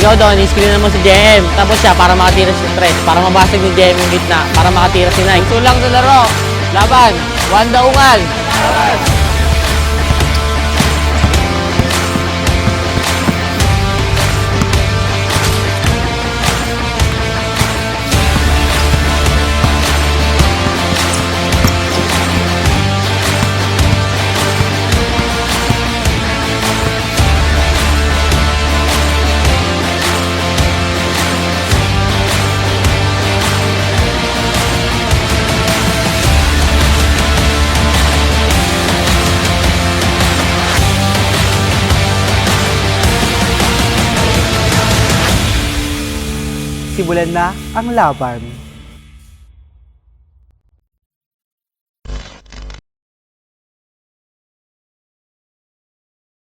Ikaw doon, i-screen mo si JM. Tapos siya, para makatira si Tres. Para mabasag ni JM yung gitna. Para makatira si Nike. Ito lang sa laro. Laban. One daungan. Simulan na ang laban.